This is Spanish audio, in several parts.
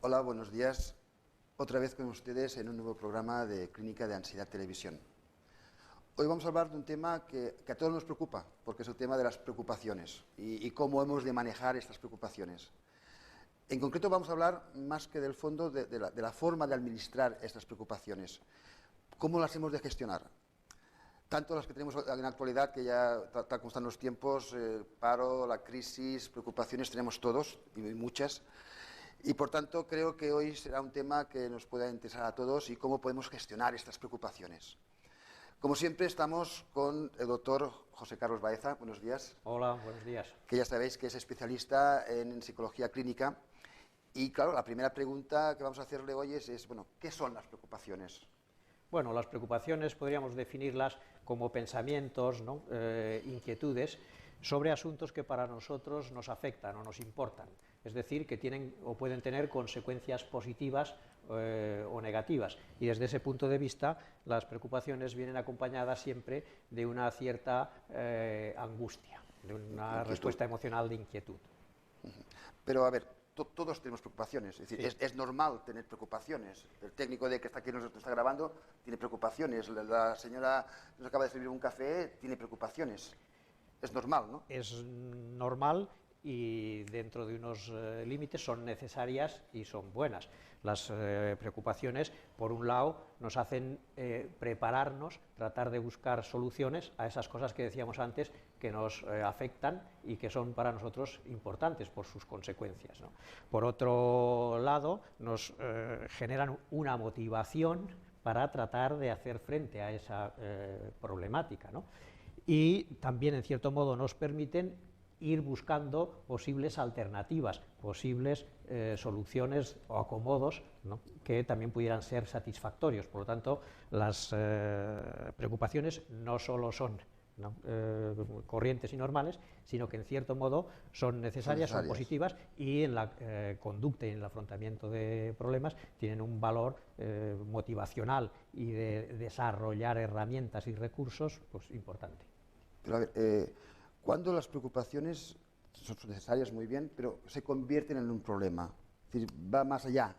Hola, buenos días. Otra vez con ustedes en un nuevo programa de Clínica de Ansiedad Televisión. Hoy vamos a hablar de un tema que a todos nos preocupa, porque es el tema de las preocupaciones y cómo hemos de manejar estas preocupaciones. En concreto vamos a hablar más que del fondo de la forma de administrar estas preocupaciones, cómo las hemos de gestionar. Tanto las que tenemos en la actualidad, que ya tal como están los tiempos, paro, la crisis, preocupaciones tenemos todos y muchas. Y por tanto creo que hoy será un tema que nos pueda interesar a todos y cómo podemos gestionar estas preocupaciones. Como siempre estamos con el doctor José Carlos Baeza, buenos días. Hola, buenos días. Que ya sabéis que es especialista en psicología clínica. Y claro, la primera pregunta que vamos a hacerle hoy es bueno, ¿qué son las preocupaciones? Bueno, las preocupaciones podríamos definirlas como pensamientos, ¿no? Inquietudes sobre asuntos que para nosotros nos afectan o nos importan. Es decir, que tienen o pueden tener consecuencias positivas o negativas. Y desde ese punto de vista, las preocupaciones vienen acompañadas siempre de una cierta angustia, de una respuesta emocional de inquietud. Pero a ver, todos tenemos preocupaciones, es decir, Sí. es normal tener preocupaciones. El técnico que está aquí nos está grabando tiene preocupaciones, la señora que nos acaba de servir un café tiene preocupaciones. Es normal, ¿no? Es normal y dentro de unos límites son necesarias y son buenas. Las preocupaciones, por un lado, nos hacen prepararnos, tratar de buscar soluciones a esas cosas que decíamos antes que nos afectan y que son para nosotros importantes por sus consecuencias, ¿no? Por otro lado, nos generan una motivación para tratar de hacer frente a esa problemática, ¿no? Y también, en cierto modo, nos permiten ir buscando posibles alternativas, posibles soluciones o acomodos, ¿no?, que también pudieran ser satisfactorios. Por lo tanto, las preocupaciones no solo son, ¿no?, corrientes y normales, sino que en cierto modo son necesarias, son positivas y en la conducta y en el afrontamiento de problemas tienen un valor motivacional y de desarrollar herramientas y recursos pues importante. Pero a ver, ¿cuándo las preocupaciones son necesarias, muy bien, pero se convierten en un problema? Es decir, va más allá.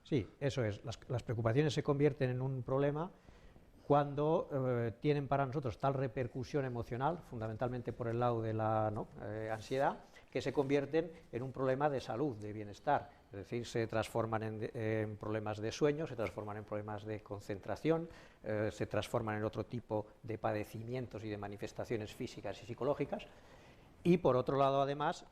Sí, eso es. Las preocupaciones se convierten en un problema cuando tienen para nosotros tal repercusión emocional, fundamentalmente por el lado de la ansiedad, que se convierten en un problema de salud, de bienestar. Es decir, se transforman en problemas de sueño, se transforman en problemas de concentración, se transforman en otro tipo de padecimientos y de manifestaciones físicas y psicológicas. Y por otro lado, además,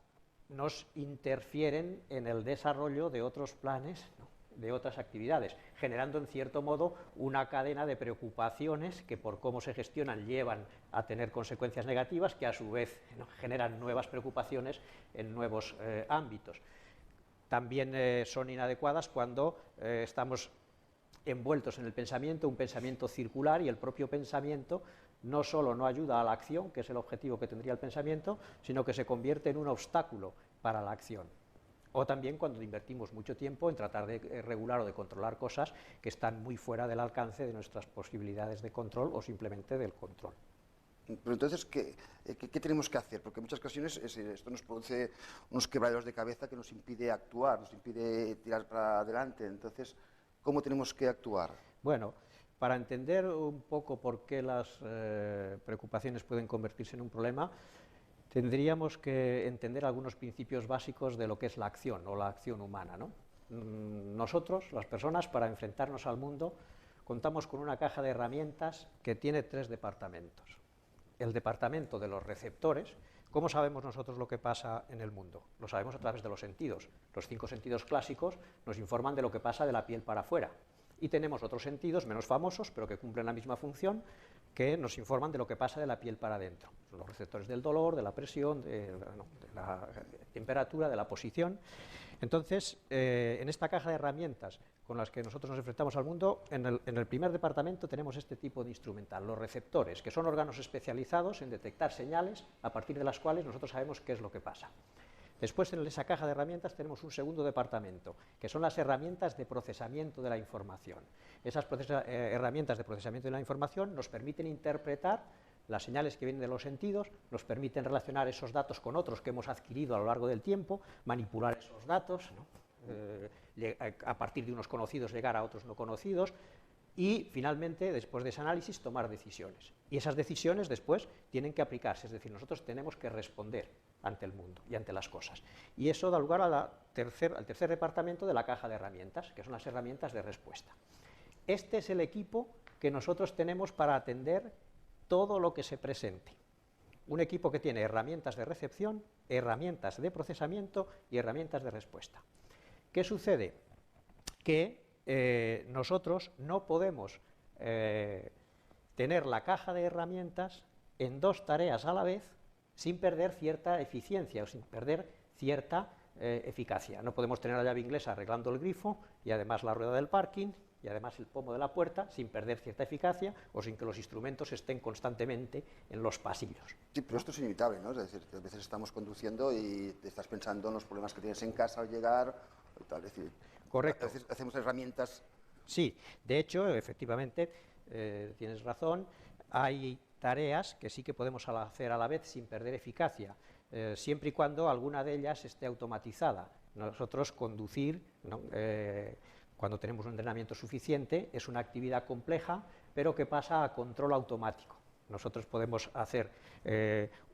nos interfieren en el desarrollo de otros planes, ¿no?, de otras actividades, generando en cierto modo una cadena de preocupaciones que por cómo se gestionan llevan a tener consecuencias negativas que a su vez, ¿no?, generan nuevas preocupaciones en nuevos ámbitos. También son inadecuadas cuando estamos envueltos en el pensamiento, un pensamiento circular, y el propio pensamiento no solo no ayuda a la acción, que es el objetivo que tendría el pensamiento, sino que se convierte en un obstáculo para la acción. O también cuando invertimos mucho tiempo en tratar de regular o de controlar cosas que están muy fuera del alcance de nuestras posibilidades de control o simplemente del control. Pero entonces, ¿qué tenemos que hacer? Porque en muchas ocasiones esto nos produce unos quebraderos de cabeza que nos impide actuar, nos impide tirar para adelante. Entonces, ¿cómo tenemos que actuar? Bueno, para entender un poco por qué las preocupaciones pueden convertirse en un problema, tendríamos que entender algunos principios básicos de lo que es la acción o la acción humana, ¿no? Nosotros, las personas, para enfrentarnos al mundo, contamos con una caja de herramientas que tiene 3 departamentos. El departamento de los receptores. ¿Cómo sabemos nosotros lo que pasa en el mundo? Lo sabemos a través de los sentidos. Los 5 sentidos clásicos nos informan de lo que pasa de la piel para afuera. Y tenemos otros sentidos menos famosos, pero que cumplen la misma función, que nos informan de lo que pasa de la piel para adentro. Los receptores del dolor, de la presión, de la temperatura, de la posición. Entonces, en esta caja de herramientas con las que nosotros nos enfrentamos al mundo, en el primer departamento tenemos este tipo de instrumental, los receptores, que son órganos especializados en detectar señales a partir de las cuales nosotros sabemos qué es lo que pasa. Después, en esa caja de herramientas tenemos un segundo departamento, que son las herramientas de procesamiento de la información. Esas herramientas de procesamiento de la información nos permiten interpretar las señales que vienen de los sentidos, nos permiten relacionar esos datos con otros que hemos adquirido a lo largo del tiempo, manipular esos datos, ¿no?, a partir de unos conocidos llegar a otros no conocidos, y finalmente, después de ese análisis, tomar decisiones. Y esas decisiones después tienen que aplicarse, es decir, nosotros tenemos que responder ante el mundo y ante las cosas. Y eso da lugar al tercer departamento de la caja de herramientas, que son las herramientas de respuesta. Este es el equipo que nosotros tenemos para atender todo lo que se presente. Un equipo que tiene herramientas de recepción, herramientas de procesamiento y herramientas de respuesta. ¿Qué sucede? Que nosotros no podemos tener la caja de herramientas en dos tareas a la vez sin perder cierta eficiencia o sin perder cierta eficacia. No podemos tener la llave inglesa arreglando el grifo y además la rueda del parking y además el pomo de la puerta sin perder cierta eficacia o sin que los instrumentos estén constantemente en los pasillos. Sí, pero esto es inevitable, ¿no? Es decir, que a veces estamos conduciendo y te estás pensando en los problemas que tienes en casa al llegar y tal. Es decir, correcto. Hacemos herramientas. Sí, de hecho, efectivamente, tienes razón, hay tareas que sí que podemos hacer a la vez sin perder eficacia, siempre y cuando alguna de ellas esté automatizada. Nosotros conducir, ¿no? Cuando tenemos un entrenamiento suficiente, es una actividad compleja, pero que pasa a control automático. Nosotros podemos hacer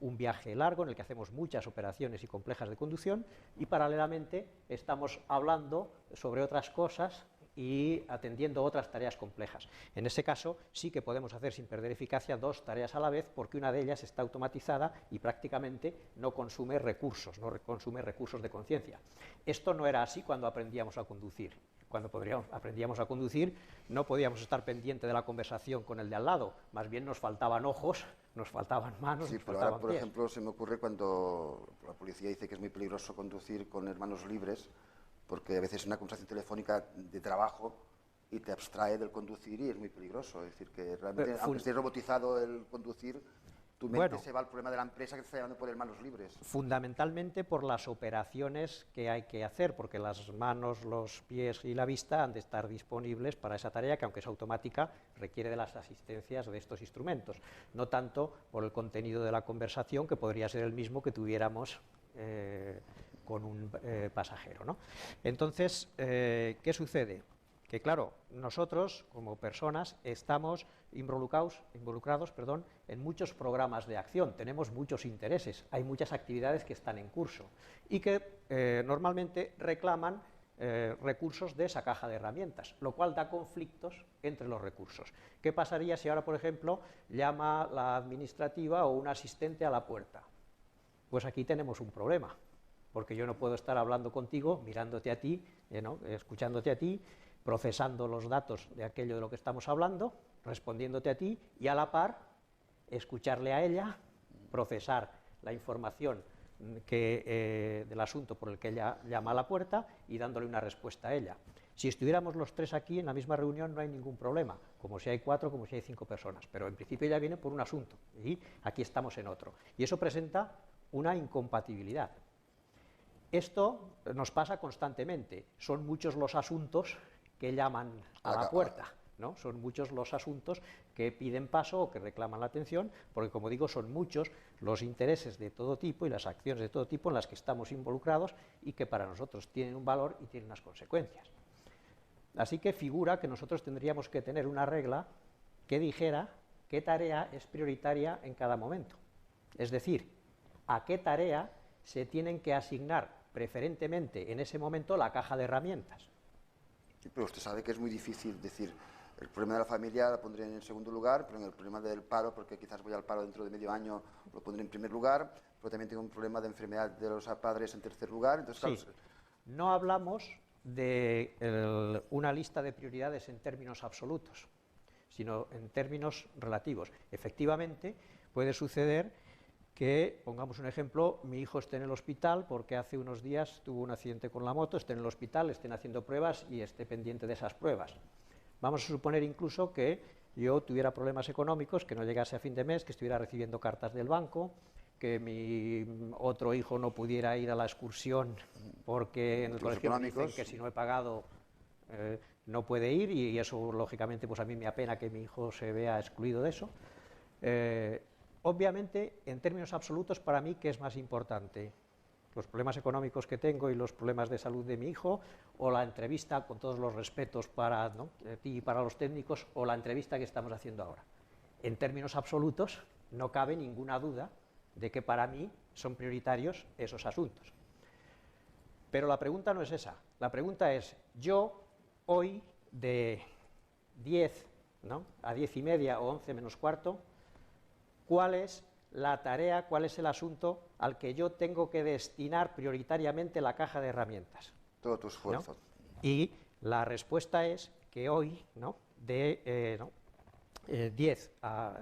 un viaje largo en el que hacemos muchas operaciones y complejas de conducción y paralelamente estamos hablando sobre otras cosas y atendiendo otras tareas complejas. En ese caso sí que podemos hacer sin perder eficacia dos tareas a la vez porque una de ellas está automatizada y prácticamente no consume recursos, no consume recursos de conciencia. Esto no era así cuando aprendíamos a conducir. Cuando aprendíamos a conducir no podíamos estar pendiente de la conversación con el de al lado, más bien nos faltaban ojos, nos faltaban manos, sí, nos pero faltaban ahora, por pies. ejemplo, se me ocurre cuando la policía dice que es muy peligroso conducir con hermanos libres, porque a veces una conversación telefónica de trabajo y te abstrae del conducir y es muy peligroso. Es decir, que realmente, aunque esté robotizado el conducir, tu mente se va al problema de la empresa que te está llevando por hermanos libres. Fundamentalmente por las operaciones que hay que hacer, porque las manos, los pies y la vista han de estar disponibles para esa tarea que, aunque es automática, requiere de las asistencias de estos instrumentos. No tanto por el contenido de la conversación, que podría ser el mismo que tuviéramos con un pasajero, ¿no? Entonces, ¿qué sucede? Que claro, nosotros como personas estamos involucrados, en muchos programas de acción, tenemos muchos intereses, hay muchas actividades que están en curso y que normalmente reclaman recursos de esa caja de herramientas, lo cual da conflictos entre los recursos. ¿Qué pasaría si ahora, por ejemplo, llama la administrativa o un asistente a la puerta? Pues aquí tenemos un problema, porque yo no puedo estar hablando contigo, mirándote a ti, ¿no? Escuchándote a ti, procesando los datos de aquello de lo que estamos hablando, respondiéndote a ti y a la par escucharle a ella, procesar la información del asunto por el que ella llama a la puerta y dándole una respuesta a ella. Si estuviéramos los tres aquí en la misma reunión no hay ningún problema, como si hay 4, como si hay 5 personas, pero en principio ella viene por un asunto y aquí estamos en otro. Y eso presenta una incompatibilidad. Esto nos pasa constantemente, son muchos los asuntos que llaman a la puerta, ¿no? Son muchos los asuntos que piden paso o que reclaman la atención, porque como digo, son muchos los intereses de todo tipo y las acciones de todo tipo en las que estamos involucrados y que para nosotros tienen un valor y tienen unas consecuencias. Así que figura que nosotros tendríamos que tener una regla que dijera qué tarea es prioritaria en cada momento. Es decir, a qué tarea se tienen que asignar preferentemente en ese momento la caja de herramientas. Sí, pero usted sabe que es muy difícil decir, el problema de la familia lo pondré en segundo lugar, pero en el problema del paro, porque quizás voy al paro dentro de medio año, lo pondré en primer lugar, pero también tengo un problema de enfermedad de los padres en tercer lugar. Entonces, sí, claro, no hablamos de una lista de prioridades en términos absolutos, sino en términos relativos. Efectivamente, puede suceder que, pongamos un ejemplo, mi hijo esté en el hospital porque hace unos días tuvo un accidente con la moto, esté en el hospital, estén haciendo pruebas y esté pendiente de esas pruebas. Vamos a suponer incluso que yo tuviera problemas económicos, que no llegase a fin de mes, que estuviera recibiendo cartas del banco, que mi otro hijo no pudiera ir a la excursión porque en el colegio me dicen que si no he pagado no puede ir y eso, lógicamente, pues a mí me apena que mi hijo se vea excluido de eso. Obviamente, en términos absolutos, para mí, ¿qué es más importante? los problemas económicos que tengo y los problemas de salud de mi hijo, o la entrevista, con todos los respetos para, ¿no?, ti y para los técnicos, o la entrevista que estamos haciendo ahora. En términos absolutos, no cabe ninguna duda de que para mí son prioritarios esos asuntos. Pero la pregunta no es esa. La pregunta es, yo hoy de 10, ¿no?, a 10:30 o 11 menos cuarto, ¿cuál es la tarea, cuál es el asunto al que yo tengo que destinar prioritariamente la caja de herramientas? Todo tu esfuerzo. ¿No? Y la respuesta es que hoy, ¿no?, de 10 a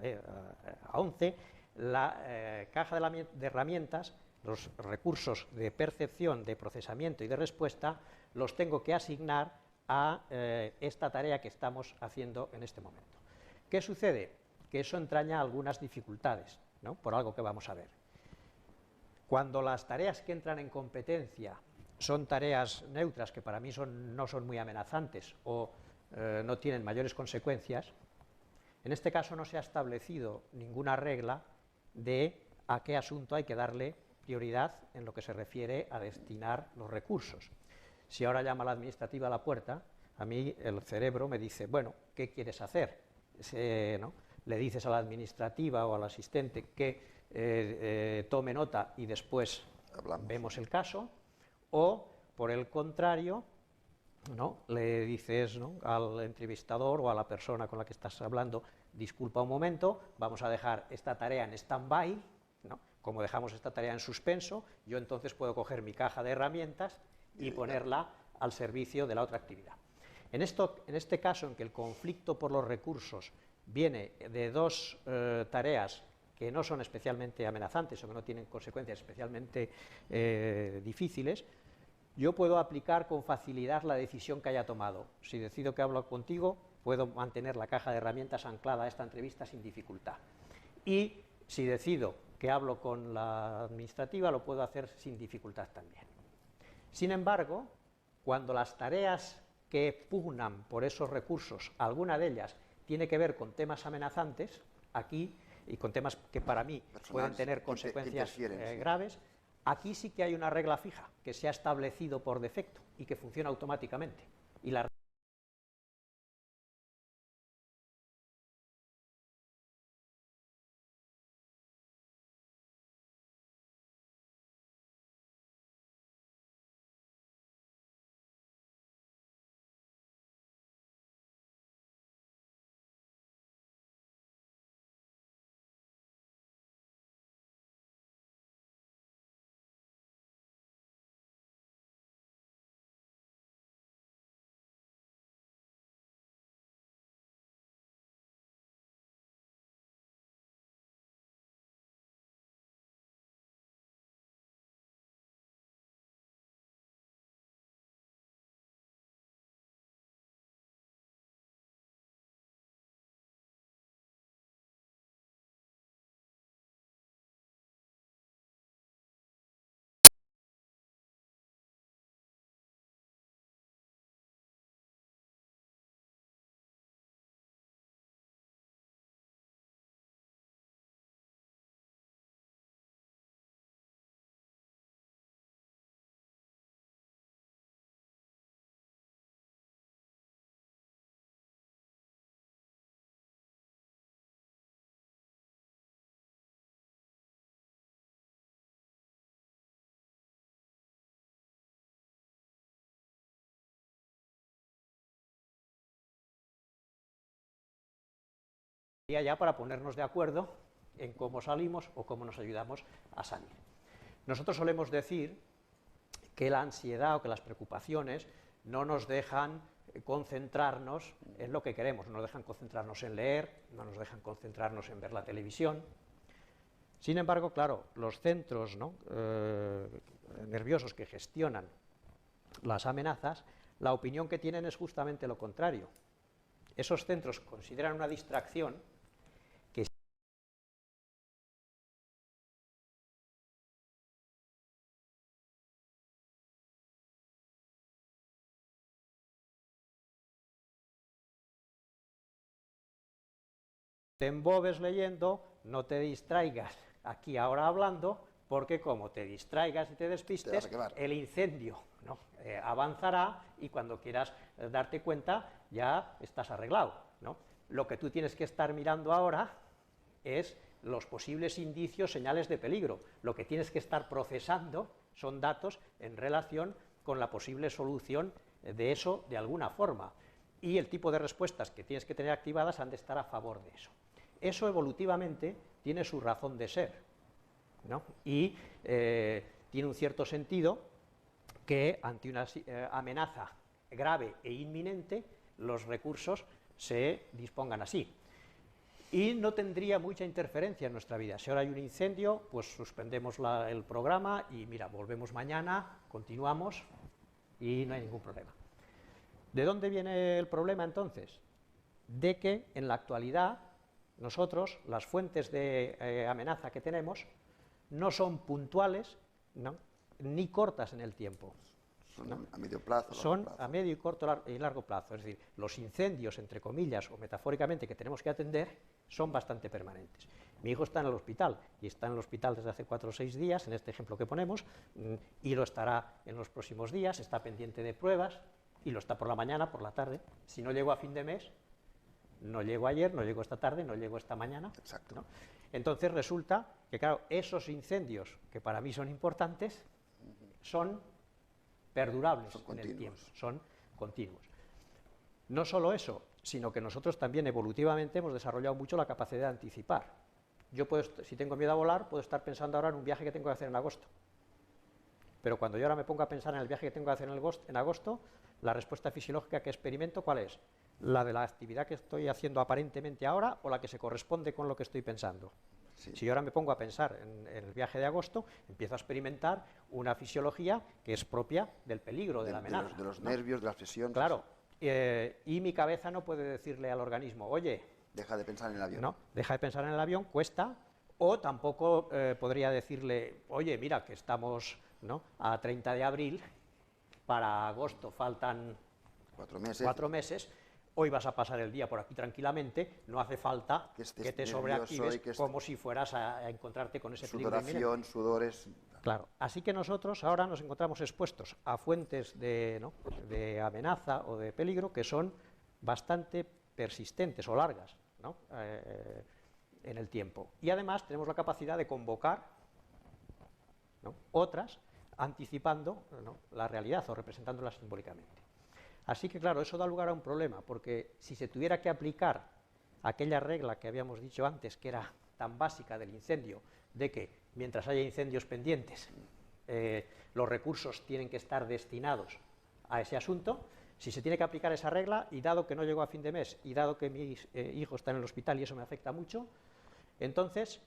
11, la caja de herramientas, los recursos de percepción, de procesamiento y de respuesta, los tengo que asignar a esta tarea que estamos haciendo en este momento. ¿Qué sucede? Que eso entraña algunas dificultades, ¿no?, por algo que vamos a ver. Cuando las tareas que entran en competencia son tareas neutras, que para mí no son muy amenazantes o no tienen mayores consecuencias, en este caso no se ha establecido ninguna regla de a qué asunto hay que darle prioridad en lo que se refiere a destinar los recursos. Si ahora llama la administrativa a la puerta, a mí el cerebro me dice, bueno, ¿qué quieres hacer? ¿No? Le dices a la administrativa o al asistente que tome nota y después vemos el caso, o por el contrario, ¿no?, le dices, ¿no?, al entrevistador o a la persona con la que estás hablando, disculpa un momento, vamos a dejar esta tarea en stand-by, ¿no? Como dejamos esta tarea en suspenso, yo entonces puedo coger mi caja de herramientas y ponerla al servicio de la otra actividad. En este caso, en que el conflicto por los recursos viene de dos tareas que no son especialmente amenazantes o que no tienen consecuencias especialmente difíciles, yo puedo aplicar con facilidad la decisión que haya tomado. Si decido que hablo contigo, puedo mantener la caja de herramientas anclada a esta entrevista sin dificultad. Y si decido que hablo con la administrativa, lo puedo hacer sin dificultad también. Sin embargo, cuando las tareas que pugnan por esos recursos, alguna de ellas tiene que ver con temas amenazantes, aquí, y con temas que para mí pueden tener consecuencias graves, aquí sí que hay una regla fija que se ha establecido por defecto y que funciona automáticamente. Y la ya para ponernos de acuerdo en cómo salimos o cómo nos ayudamos a salir. Nosotros solemos decir que la ansiedad o que las preocupaciones no nos dejan concentrarnos en lo que queremos, no nos dejan concentrarnos en leer, no nos dejan concentrarnos en ver la televisión. Sin embargo, claro, los centros, ¿no?, nerviosos que gestionan las amenazas, la opinión que tienen es justamente lo contrario. Esos centros consideran una distracción que te embobes leyendo, no te distraigas aquí ahora hablando, porque como te distraigas y te despistes, el incendio, ¿no?, avanzará y cuando quieras darte cuenta ya estás arreglado, ¿no? Lo que tú tienes que estar mirando ahora es los posibles indicios, señales de peligro. Lo que tienes que estar procesando son datos en relación con la posible solución de eso de alguna forma. Y el tipo de respuestas que tienes que tener activadas han de estar a favor de eso. Eso evolutivamente tiene su razón de ser, ¿no? Y tiene un cierto sentido que ante una amenaza grave e inminente los recursos se dispongan así. Y no tendría mucha interferencia en nuestra vida. Si ahora hay un incendio, pues suspendemos el programa y mira, volvemos mañana, continuamos y no hay ningún problema. ¿De dónde viene el problema entonces? De que en la actualidad nosotros, las fuentes de amenaza que tenemos no son puntuales, ¿no?, ni cortas en el tiempo. Son a medio plazo. Son a medio y corto y largo plazo. Es decir, los incendios, entre comillas, o metafóricamente, que tenemos que atender, son bastante permanentes. Mi hijo está en el hospital, y está en el hospital desde hace 4 o 6 días, en este ejemplo que ponemos, y lo estará en los próximos días, está pendiente de pruebas, y lo está por la mañana, por la tarde. Si no llego a fin de mes, no llego ayer, no llego esta tarde, no llego esta mañana. Exacto. ¿No? Entonces resulta que, claro, esos incendios, que para mí son importantes, son perdurables en el tiempo, son continuos. No solo eso, sino que nosotros también evolutivamente hemos desarrollado mucho la capacidad de anticipar. Yo puedo, si tengo miedo a volar, puedo estar pensando ahora en un viaje que tengo que hacer en agosto. Pero cuando yo ahora me pongo a pensar en el viaje que tengo que hacer en agosto, la respuesta fisiológica que experimento, ¿cuál es? ¿La de la actividad que estoy haciendo aparentemente ahora o la que se corresponde con lo que estoy pensando? Sí. Si yo ahora me pongo a pensar en el viaje de agosto, empiezo a experimentar una fisiología que es propia del peligro, de la amenaza. De los nervios, de las presiones. Claro, y mi cabeza no puede decirle al organismo, oye... Deja de pensar en el avión. No, deja de pensar en el avión, cuesta, o tampoco podría decirle, oye, mira, que estamos, ¿no?, a 30 de abril, para agosto faltan 4 meses, hoy vas a pasar el día por aquí tranquilamente, no hace falta que te sobreactives como si fueras a encontrarte con ese peligro. Sudoración, sudores... Claro, así que nosotros ahora nos encontramos expuestos a fuentes de amenaza o de peligro que son bastante persistentes o largas, ¿no?, en el tiempo. Y además tenemos la capacidad de convocar, ¿no?, otras, anticipando, ¿no?, la realidad o representándola simbólicamente. Así que, claro, eso da lugar a un problema, porque si se tuviera que aplicar aquella regla que habíamos dicho antes, que era tan básica del incendio, de que mientras haya incendios pendientes, los recursos tienen que estar destinados a ese asunto, si se tiene que aplicar esa regla, y dado que no llego a fin de mes, y dado que mi hijo está en el hospital y eso me afecta mucho, entonces,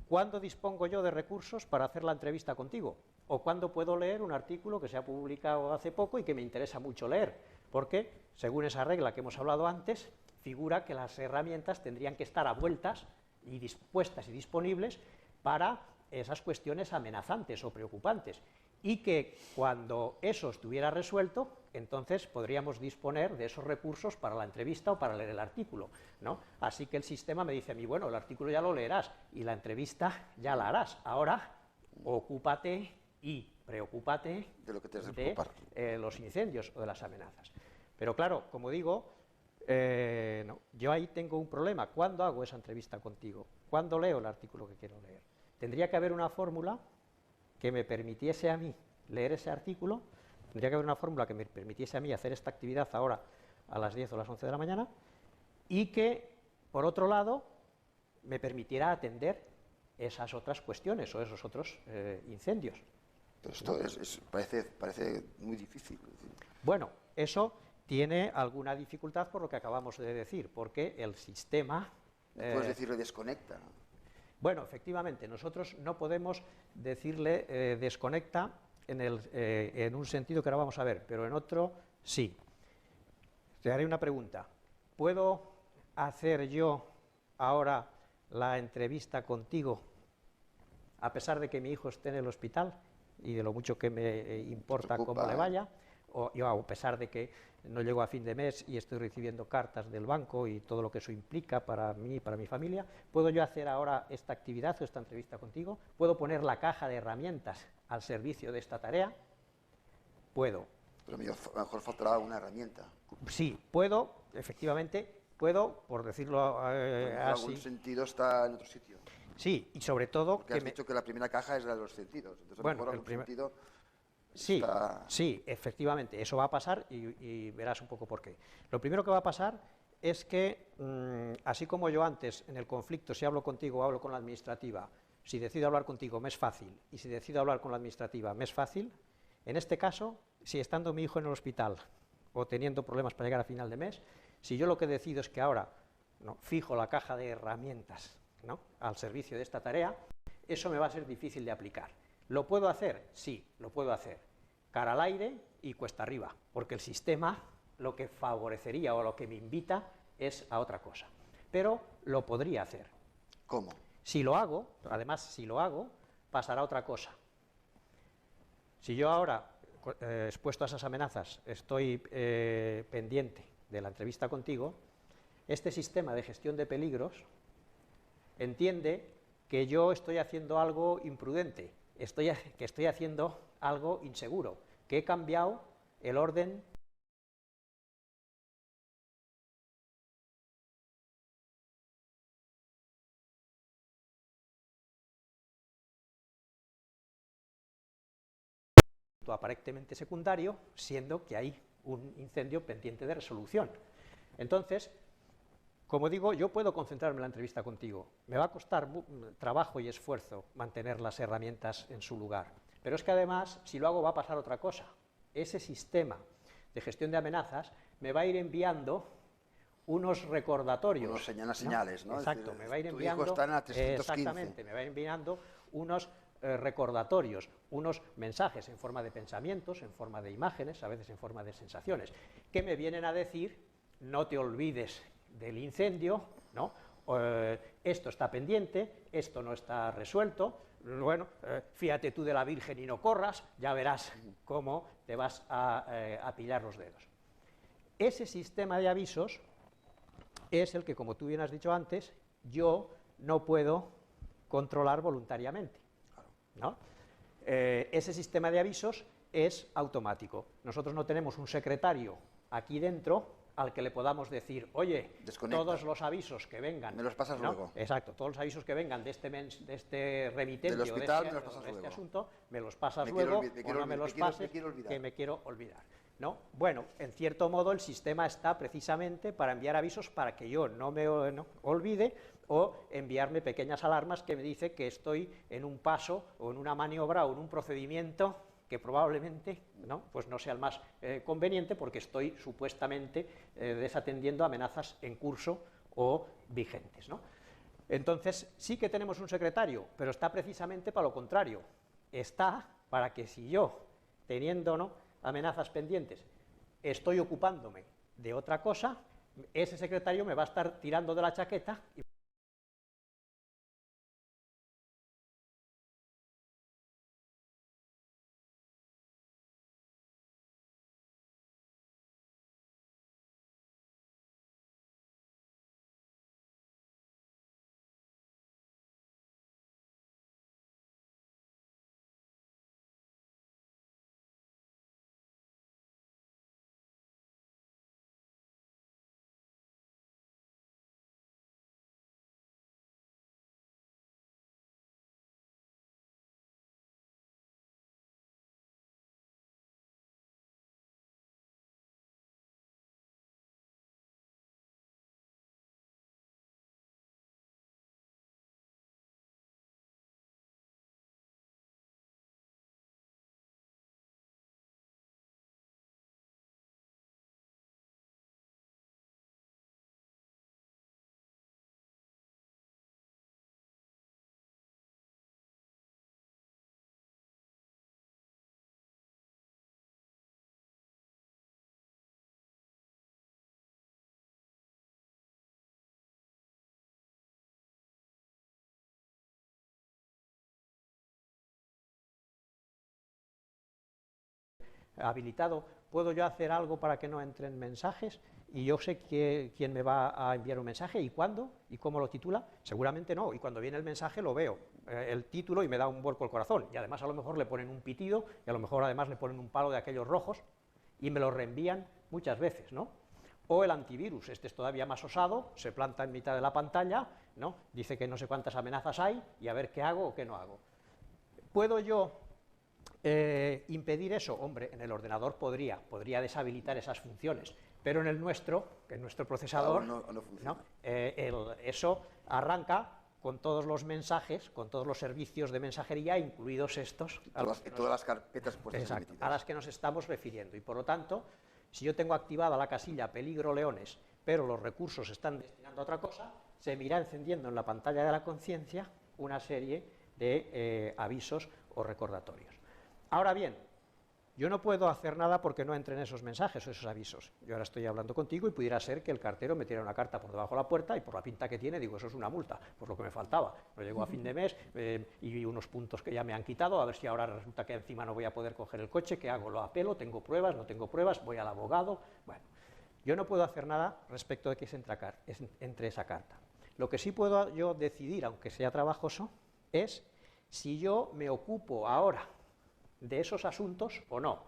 ¿cuándo dispongo yo de recursos para hacer la entrevista contigo? ¿O cuándo puedo leer un artículo que se ha publicado hace poco y que me interesa mucho leer? Porque, según esa regla que hemos hablado antes, figura que las herramientas tendrían que estar avueltas y dispuestas y disponibles para esas cuestiones amenazantes o preocupantes. Y que cuando eso estuviera resuelto, entonces podríamos disponer de esos recursos para la entrevista o para leer el artículo, ¿no? Así que el sistema me dice a mí, bueno, el artículo ya lo leerás y la entrevista ya la harás. Ahora, ocúpate y preocúpate de lo que te has de preocupar, los incendios o de las amenazas. Pero claro, como digo, no, yo ahí tengo un problema. ¿Cuándo hago esa entrevista contigo? ¿Cuándo leo el artículo que quiero leer? Tendría que haber una fórmula que me permitiese a mí leer ese artículo, tendría que haber una fórmula que me permitiese a mí hacer esta actividad ahora a las 10 o las 11 de la mañana y que, por otro lado, me permitiera atender esas otras cuestiones o esos otros incendios. Pero esto parece muy difícil. Bueno, eso tiene alguna dificultad por lo que acabamos de decir, porque el sistema... Puedes decirle desconecta, ¿no? Bueno, efectivamente, nosotros no podemos decirle desconecta en un sentido que ahora vamos a ver, pero en otro sí. Te haré una pregunta. ¿Puedo hacer yo ahora la entrevista contigo a pesar de que mi hijo esté en el hospital y de lo mucho que me importa cómo le vaya? o yo, a pesar de que no llego a fin de mes y estoy recibiendo cartas del banco y todo lo que eso implica para mí y para mi familia, ¿puedo yo hacer ahora esta actividad o esta entrevista contigo? ¿Puedo poner la caja de herramientas al servicio de esta tarea? Puedo. Pero a lo mejor faltará una herramienta. Sí, puedo, efectivamente, puedo, por decirlo En así. algún sentido está en otro sitio. Sí, y sobre todo... Porque has dicho que la primera caja es la de los sentidos. Entonces, bueno, a lo mejor, en algún sentido... Sí, está... sí, efectivamente, eso va a pasar y verás un poco por qué. Lo primero que va a pasar es que, así como yo antes, en el conflicto, si hablo contigo o hablo con la administrativa, si decido hablar contigo me es fácil, y si decido hablar con la administrativa me es fácil, en este caso, si estando mi hijo en el hospital o teniendo problemas para llegar a final de mes, si yo lo que decido es que ahora fijo la caja de herramientas al servicio de esta tarea, eso me va a ser difícil de aplicar. ¿Lo puedo hacer? Sí, lo puedo hacer. Cara al aire y cuesta arriba, porque el sistema lo que favorecería o lo que me invita es a otra cosa. Pero lo podría hacer. ¿Cómo? Si lo hago, además, si lo hago, pasará otra cosa. Si yo ahora, expuesto a esas amenazas, estoy pendiente de la entrevista contigo, este sistema de gestión de peligros entiende que yo estoy haciendo algo imprudente, que estoy haciendo algo inseguro, que he cambiado el orden aparentemente secundario, siendo que hay un incendio pendiente de resolución. Entonces, como digo, yo puedo concentrarme en la entrevista contigo. Me va a costar trabajo y esfuerzo mantener las herramientas en su lugar. Pero es que además, si lo hago, va a pasar otra cosa. Ese sistema de gestión de amenazas me va a ir enviando unos recordatorios. Unos señales, ¿no? Exacto, Es decir, me va a ir tu enviando... hijo está en la 315. Exactamente, me va a ir enviando unos recordatorios, unos mensajes en forma de pensamientos, en forma de imágenes, a veces en forma de sensaciones, que me vienen a decir, no te olvides del incendio, ¿no? Esto está pendiente, esto no está resuelto, bueno, fíjate tú de la Virgen y no corras, ya verás cómo te vas a pillar los dedos. Ese sistema de avisos es el que, como tú bien has dicho antes, yo no puedo controlar voluntariamente, ¿no? Ese sistema de avisos es automático. Nosotros no tenemos un secretario aquí dentro al que le podamos decir, oye, desconecta. Todos los avisos que vengan... Me los pasas luego. Exacto, todos los avisos que vengan de este remitente del hospital, o de este asunto, me los pasas luego, o no me los pases, que me quiero olvidar. ¿No? Bueno, en cierto modo el sistema está precisamente para enviar avisos para que yo no me olvide, o enviarme pequeñas alarmas que me dice que estoy en un paso o en una maniobra o en un procedimiento que probablemente pues no sea el más conveniente, porque estoy supuestamente desatendiendo amenazas en curso o vigentes, ¿no? Entonces sí que tenemos un secretario, pero está precisamente para lo contrario. Está para que, si yo, teniendo amenazas pendientes, estoy ocupándome de otra cosa, ese secretario me va a estar tirando de la chaqueta y habilitado ¿Puedo yo hacer algo para que no entren mensajes? Y yo sé quién me va a enviar un mensaje y cuándo y cómo lo titula. Seguramente no, y cuando viene el mensaje lo veo, el título, y me da un vuelco al corazón. Y además a lo mejor le ponen un pitido y a lo mejor además le ponen un palo de aquellos rojos y me lo reenvían muchas veces, ¿no? O el antivirus, este es todavía más osado, se planta en mitad de la pantalla, ¿no? Dice que no sé cuántas amenazas hay y a ver qué hago o qué no hago. ¿Puedo yo impedir eso? Hombre, en el ordenador podría deshabilitar esas funciones, pero en el nuestro, que en nuestro procesador, no funciona. eso arranca con todos los mensajes, con todos los servicios de mensajería, incluidos estos. Todas las carpetas puestas emitidas. A las que nos estamos refiriendo. Y por lo tanto, si yo tengo activada la casilla peligro leones, pero los recursos están destinando a otra cosa, se me irá encendiendo en la pantalla de la conciencia una serie de avisos o recordatorios. Ahora bien, yo no puedo hacer nada porque no entren esos mensajes o esos avisos. Yo ahora estoy hablando contigo y pudiera ser que el cartero me tire una carta por debajo de la puerta y por la pinta que tiene digo, eso es una multa, por lo que me faltaba. No llego a fin de mes y unos puntos que ya me han quitado, a ver si ahora resulta que encima no voy a poder coger el coche, ¿qué hago? ¿Lo apelo? ¿Tengo pruebas? ¿No tengo pruebas? ¿Voy al abogado? Bueno, yo no puedo hacer nada respecto de que entre esa carta. Lo que sí puedo yo decidir, aunque sea trabajoso, es si yo me ocupo ahora de esos asuntos o no.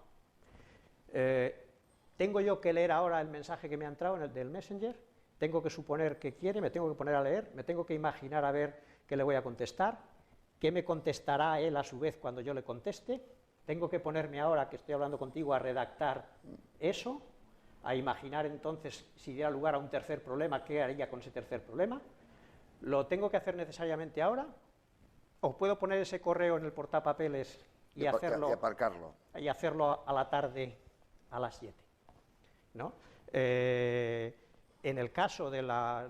¿Tengo yo que leer ahora el mensaje que me ha entrado del Messenger? ¿Tengo que suponer que quiere? ¿Me tengo que poner a leer? ¿Me tengo que imaginar a ver qué le voy a contestar? ¿Qué me contestará él a su vez cuando yo le conteste? ¿Tengo que ponerme ahora que estoy hablando contigo a redactar eso? ¿A imaginar entonces si diera lugar a un tercer problema, qué haría con ese tercer problema? ¿Lo tengo que hacer necesariamente ahora? ¿O puedo poner ese correo en el portapapeles y aparcarlo? Y hacerlo a la tarde a las 7, ¿no? En el caso de la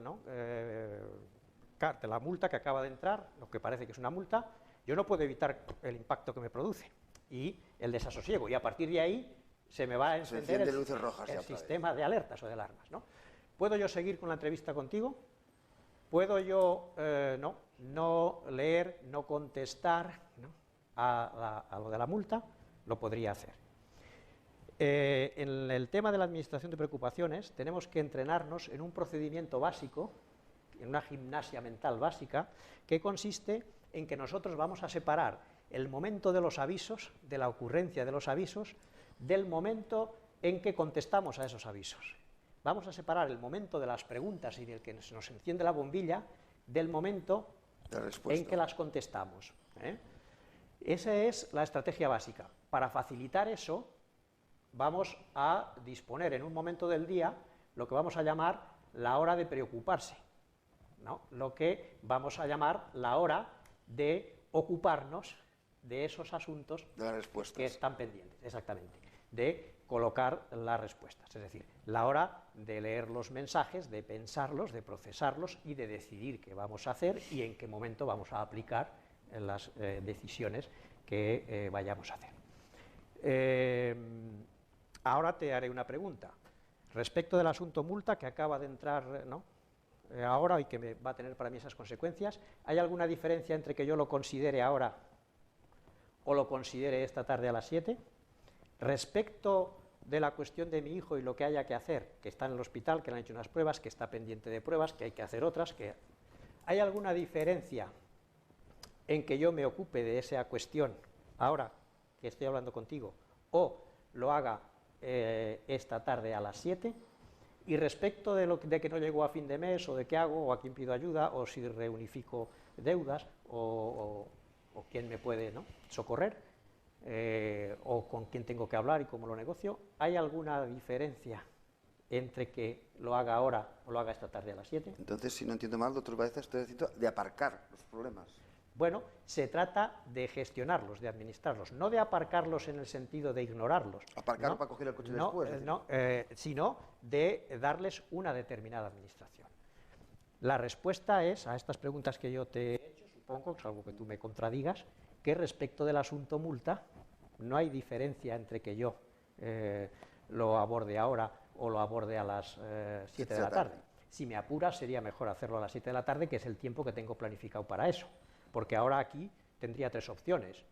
multa que acaba de entrar, lo que parece que es una multa, yo no puedo evitar el impacto que me produce y el desasosiego, y a partir de ahí se me va a encender el sistema de alertas o de alarmas, ¿no? ¿Puedo yo seguir con la entrevista contigo? ¿Puedo yo no leer, no contestar, ¿no?, a lo de la multa? Lo podría hacer. En el tema de la administración de preocupaciones tenemos que entrenarnos en un procedimiento básico, en una gimnasia mental básica, que consiste en que nosotros vamos a separar el momento de los avisos, de la ocurrencia de los avisos, del momento en que contestamos a esos avisos. Vamos a separar el momento de las preguntas y del que se nos enciende la bombilla del momento en que las contestamos, ¿eh? Esa es la estrategia básica. Para facilitar eso, vamos a disponer en un momento del día lo que vamos a llamar la hora de preocuparse, ¿no? Lo que vamos a llamar la hora de ocuparnos de esos asuntos que están pendientes, exactamente, de colocar las respuestas, es decir, la hora de leer los mensajes, de pensarlos, de procesarlos y de decidir qué vamos a hacer y en qué momento vamos a aplicar las decisiones que vayamos a hacer. Ahora te haré una pregunta. Respecto del asunto multa que acaba de entrar, ¿no?, ahora y que va a tener para mí esas consecuencias, ¿hay alguna diferencia entre que yo lo considere ahora o lo considere esta tarde a las 7? Respecto de la cuestión de mi hijo y lo que haya que hacer, que está en el hospital, que le han hecho unas pruebas, que está pendiente de pruebas, que hay que hacer otras, ¿hay alguna diferencia en que yo me ocupe de esa cuestión ahora que estoy hablando contigo o lo haga esta tarde a las 7? Y respecto de que no llego a fin de mes o de qué hago o a quién pido ayuda o si reunifico deudas o quién me puede, ¿no?, socorrer, o con quién tengo que hablar y cómo lo negocio, ¿hay alguna diferencia entre que lo haga ahora o lo haga esta tarde a las 7? Entonces, si no entiendo mal, doctor Baeza, estoy diciendo de aparcar los problemas. Bueno, se trata de gestionarlos, de administrarlos, no de aparcarlos en el sentido de ignorarlos. Aparcarlo, ¿no? para coger el coche después. Sino de darles una determinada administración. La respuesta es, a estas preguntas que yo te he hecho, supongo, salvo que tú me contradigas, que respecto del asunto multa no hay diferencia entre que yo lo aborde ahora o lo aborde a las 7 de la tarde. Si me apuras, sería mejor hacerlo a las 7 de la tarde, que es el tiempo que tengo planificado para eso. Porque ahora aquí tendría tres opciones.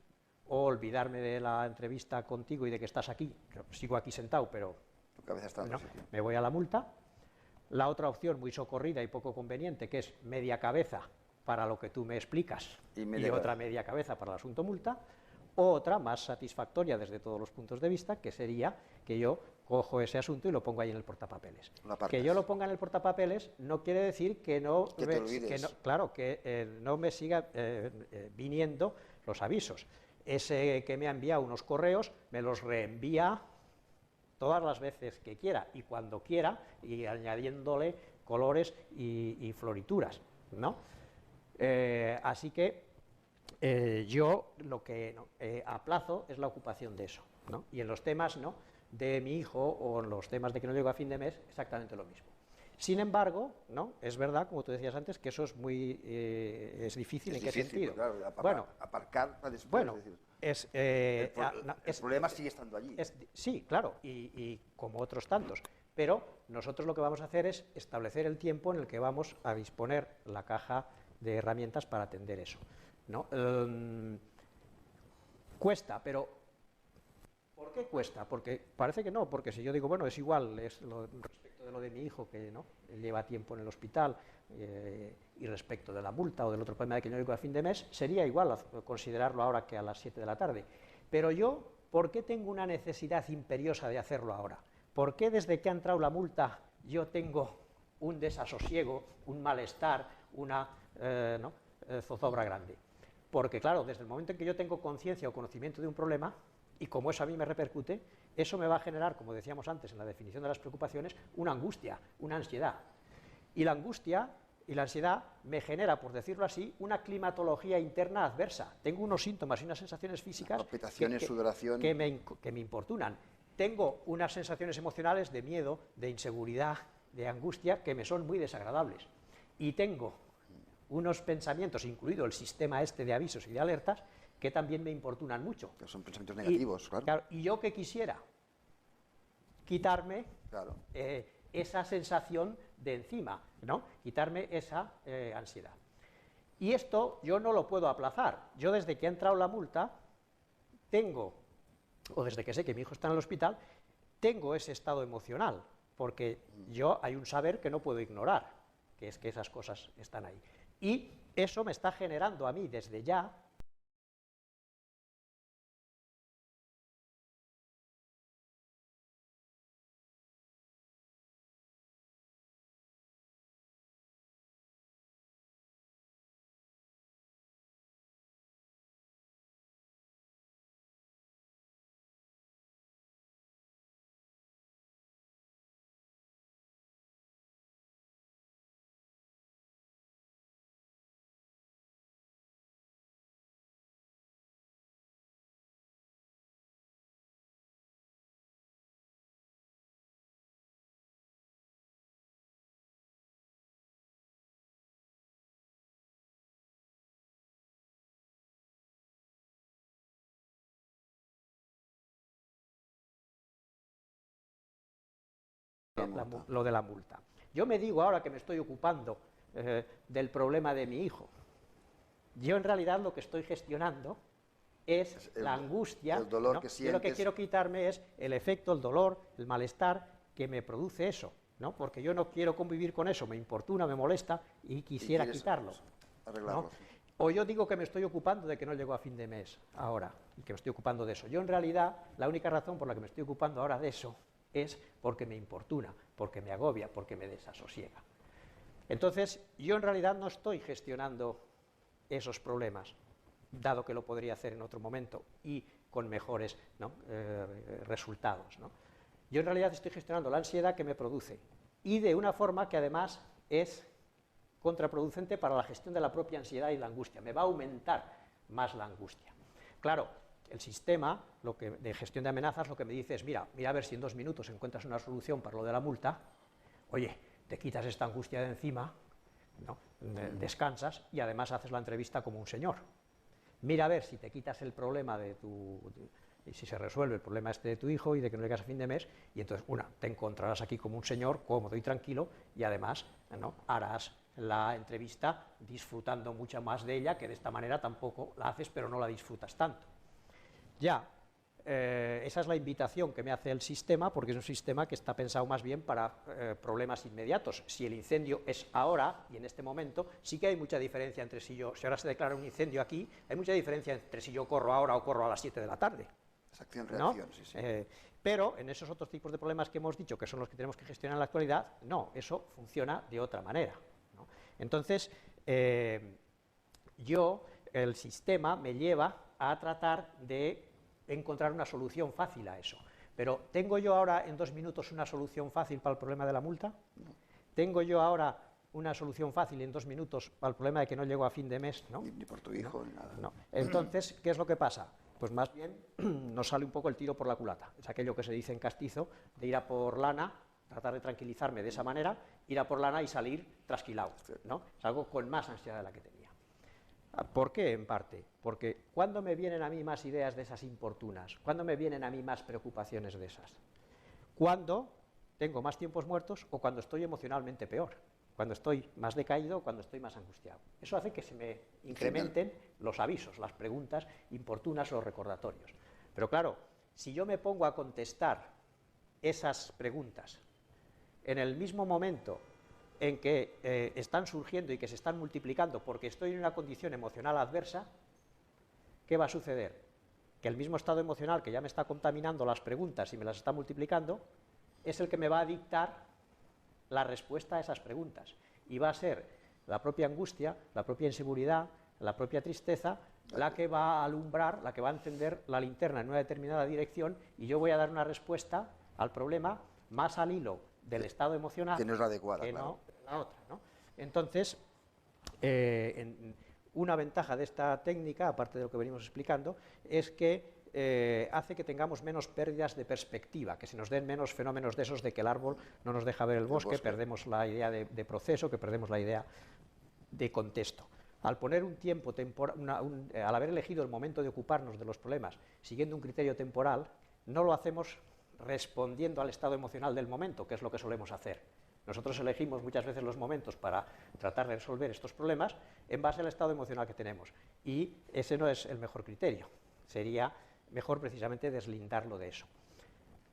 o olvidarme de la entrevista contigo y de que estás aquí, sigo aquí sentado, pero Tu cabeza está en no, otro sitio. me voy a la multa. La otra opción, muy socorrida y poco conveniente, que es media cabeza para lo que tú me explicas y otra media cabeza para el asunto multa, o otra más satisfactoria desde todos los puntos de vista, que sería que yo cojo ese asunto y lo pongo ahí en el portapapeles. Que yo lo ponga en el portapapeles no quiere decir que no, claro, que no me siga viniendo los avisos. Ese que me ha enviado unos correos me los reenvía todas las veces que quiera y cuando quiera, y añadiéndole colores y florituras, ¿no? Así que yo lo que aplazo es la ocupación de eso, ¿no? Y en los temas, ¿no?, de mi hijo o en los temas de que no llego a fin de mes, exactamente lo mismo. Sin embargo, ¿no?, es verdad, como tú decías antes, que eso es muy es difícil. ¿En qué sentido? Claro, bueno, aparcar para después. Bueno, el problema sigue estando allí. Sí, claro, y como otros tantos. Pero nosotros lo que vamos a hacer es establecer el tiempo en el que vamos a disponer la caja de herramientas para atender eso, ¿no? Cuesta, pero ¿por qué cuesta? Porque parece que no, porque si yo digo, bueno, es igual, respecto de lo de mi hijo, que no, él lleva tiempo en el hospital, y respecto de la multa o del otro problema de que no llego a fin de mes, sería igual considerarlo ahora que a las 7 de la tarde. Pero yo, ¿por qué tengo una necesidad imperiosa de hacerlo ahora? ¿Por qué desde que ha entrado la multa yo tengo un desasosiego, un malestar, una zozobra grande? Porque claro, desde el momento en que yo tengo conciencia o conocimiento de un problema, y como eso a mí me repercute, eso me va a generar, como decíamos antes en la definición de las preocupaciones, una angustia, una ansiedad. Y la angustia y la ansiedad me genera, por decirlo así, una climatología interna adversa. Tengo unos síntomas y unas sensaciones físicas sudoración, que me importunan. Tengo unas sensaciones emocionales de miedo, de inseguridad, de angustia, que me son muy desagradables. Y tengo unos pensamientos, incluido el sistema este de avisos y de alertas, que también me importunan mucho. Que son pensamientos negativos, claro. Y yo que quisiera quitarme esa sensación de encima, ¿no? Quitarme esa ansiedad. Y esto yo no lo puedo aplazar. Yo desde que ha entrado la multa tengo, o desde que sé que mi hijo está en el hospital, tengo ese estado emocional, porque yo hay un saber que no puedo ignorar, que es que esas cosas están ahí. Y eso me está generando a mí desde ya lo de la multa. Yo me digo ahora que me estoy ocupando del problema de mi hijo. Yo en realidad lo que estoy gestionando es la angustia, el dolor, ¿no? que sientes. Yo lo que quiero quitarme es el efecto, el dolor, el malestar que me produce eso, ¿no? Porque yo no quiero convivir con eso, me importuna, me molesta y quisiera quitarlo. Arreglarlo. ¿No? O yo digo que me estoy ocupando de que no llego a fin de mes ahora y que me estoy ocupando de eso. Yo en realidad la única razón por la que me estoy ocupando ahora de eso es porque me importuna, porque me agobia, porque me desasosiega. Entonces, yo en realidad no estoy gestionando esos problemas, dado que lo podría hacer en otro momento y con mejores, ¿no?, resultados, ¿no? Yo en realidad estoy gestionando la ansiedad que me produce y de una forma que además es contraproducente para la gestión de la propia ansiedad y la angustia. Me va a aumentar más la angustia. Claro, el sistema de gestión de amenazas lo que me dice es, mira a ver si en 2 minutos encuentras una solución para lo de la multa, oye, te quitas esta angustia de encima, ¿no?, descansas y además haces la entrevista como un señor. Mira a ver si te quitas el problema y si se resuelve el problema este de tu hijo y de que no llegas a fin de mes, y entonces, te encontrarás aquí como un señor, cómodo y tranquilo, y además, ¿no?, harás la entrevista disfrutando mucho más de ella, que de esta manera tampoco la haces, pero no la disfrutas tanto. Ya, esa es la invitación que me hace el sistema, porque es un sistema que está pensado más bien para problemas inmediatos. Si el incendio es ahora y en este momento, sí que hay mucha diferencia entre si ahora se declara un incendio aquí, hay mucha diferencia entre si yo corro ahora o corro a las 7 de la tarde. Es acción-reacción, ¿no? sí, sí. Pero en esos otros tipos de problemas que hemos dicho, que son los que tenemos que gestionar en la actualidad, no, eso funciona de otra manera, ¿no? Entonces, el sistema me lleva a tratar de encontrar una solución fácil a eso. Pero, ¿tengo yo ahora en 2 minutos una solución fácil para el problema de la multa? No. ¿Tengo yo ahora una solución fácil en 2 minutos para el problema de que no llego a fin de mes? ¿No? Ni por tu hijo, ni nada. No. Entonces, ¿qué es lo que pasa? Pues más bien nos sale un poco el tiro por la culata. Es aquello que se dice en castizo, de ir a por lana, tratar de tranquilizarme de esa manera, ir a por lana y salir trasquilado, ¿no? Salgo con más ansiedad de la que tenía. ¿Por qué, en parte? Porque cuando me vienen a mí más ideas de esas importunas, cuando me vienen a mí más preocupaciones de esas, cuando tengo más tiempos muertos o cuando estoy emocionalmente peor, cuando estoy más decaído o cuando estoy más angustiado. Eso hace que se me incrementen los avisos, las preguntas importunas o recordatorios. Pero claro, si yo me pongo a contestar esas preguntas en el mismo momento en que están surgiendo y que se están multiplicando porque estoy en una condición emocional adversa, ¿qué va a suceder? Que el mismo estado emocional que ya me está contaminando las preguntas y me las está multiplicando, es el que me va a dictar la respuesta a esas preguntas. Y va a ser la propia angustia, la propia inseguridad, la propia tristeza, la que va a alumbrar, la que va a encender la linterna en una determinada dirección y yo voy a dar una respuesta al problema más al hilo del estado emocional que no es la adecuada, que claro. no la otra, ¿no? Entonces, una ventaja de esta técnica, aparte de lo que venimos explicando, es que hace que tengamos menos pérdidas de perspectiva, que se nos den menos fenómenos de esos de que el árbol no nos deja ver el bosque, perdemos la idea de proceso, que perdemos la idea de contexto. Al poner un tiempo al haber elegido el momento de ocuparnos de los problemas siguiendo un criterio temporal, no lo hacemos respondiendo al estado emocional del momento, que es lo que solemos hacer. Nosotros elegimos muchas veces los momentos para tratar de resolver estos problemas en base al estado emocional que tenemos. Y ese no es el mejor criterio. Sería mejor precisamente deslindarlo de eso.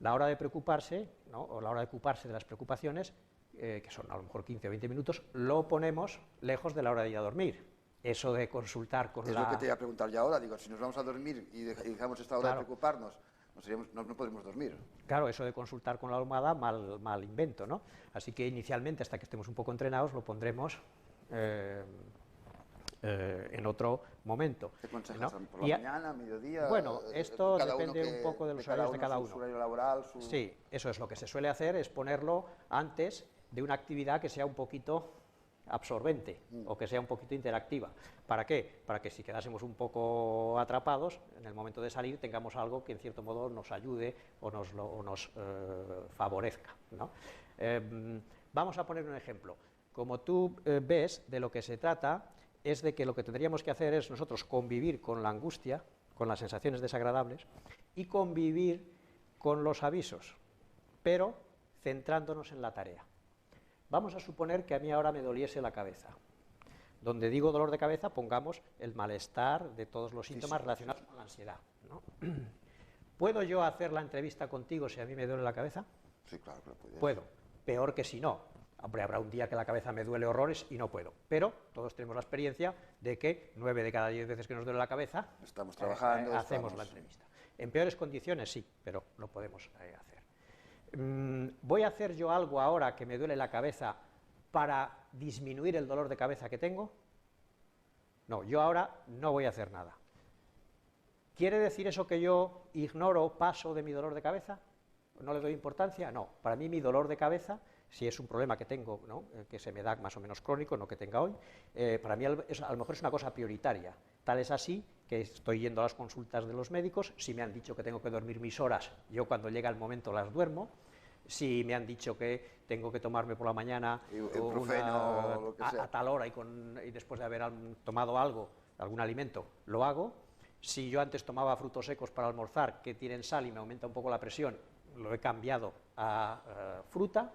La hora de preocuparse, ¿no? O la hora de ocuparse de las preocupaciones, que son a lo mejor 15 o 20 minutos, lo ponemos lejos de la hora de ir a dormir. Eso de consultar con Es lo que te iba a preguntar ya ahora. Digo, si nos vamos a dormir y dejamos esta hora de preocuparnos, no podremos dormir. Claro, eso de consultar con la almohada, mal invento, ¿no? Así que inicialmente, hasta que estemos un poco entrenados, lo pondremos en otro momento. ¿Qué aconsejas? ¿No? ¿Por la mañana, mediodía? Bueno, esto depende un poco de los horarios de cada uno. Su horario laboral, Sí, eso es lo que se suele hacer, es ponerlo antes de una actividad que sea un poquito absorbente o que sea un poquito interactiva. ¿Para qué? Para que si quedásemos un poco atrapados, en el momento de salir tengamos algo que en cierto modo nos ayude o nos favorezca, ¿no? Vamos a poner un ejemplo. Como tú ves, de lo que se trata es de que lo que tendríamos que hacer es nosotros convivir con la angustia, con las sensaciones desagradables y convivir con los avisos, pero centrándonos en la tarea. Vamos a suponer que a mí ahora me doliese la cabeza. Donde digo dolor de cabeza, pongamos el malestar de todos los síntomas relacionados con la ansiedad, ¿no? ¿Puedo yo hacer la entrevista contigo si a mí me duele la cabeza? Sí, claro, puedes. Puedo. Peor que si no. Hombre, habrá un día que la cabeza me duele horrores y no puedo. Pero todos tenemos la experiencia de que 9 de cada 10 veces que nos duele la cabeza, estamos trabajando, hacemos la entrevista. En peores condiciones sí, pero lo podemos hacer. ¿Voy a hacer yo algo ahora que me duele la cabeza para disminuir el dolor de cabeza que tengo? No, yo ahora no voy a hacer nada. ¿Quiere decir eso que yo ignoro, paso de mi dolor de cabeza? ¿No le doy importancia? No, para mí mi dolor de cabeza, si es un problema que tengo, ¿no? Que se me da más o menos crónico, no que tenga hoy, para mí a lo mejor es una cosa prioritaria. Tal es así que estoy yendo a las consultas de los médicos, si me han dicho que tengo que dormir mis horas, yo cuando llega el momento las duermo, si me han dicho que tengo que tomarme por la mañana a tal hora y después de haber tomado algo, algún alimento, lo hago. Si yo antes tomaba frutos secos para almorzar que tienen sal y me aumenta un poco la presión, lo he cambiado a fruta.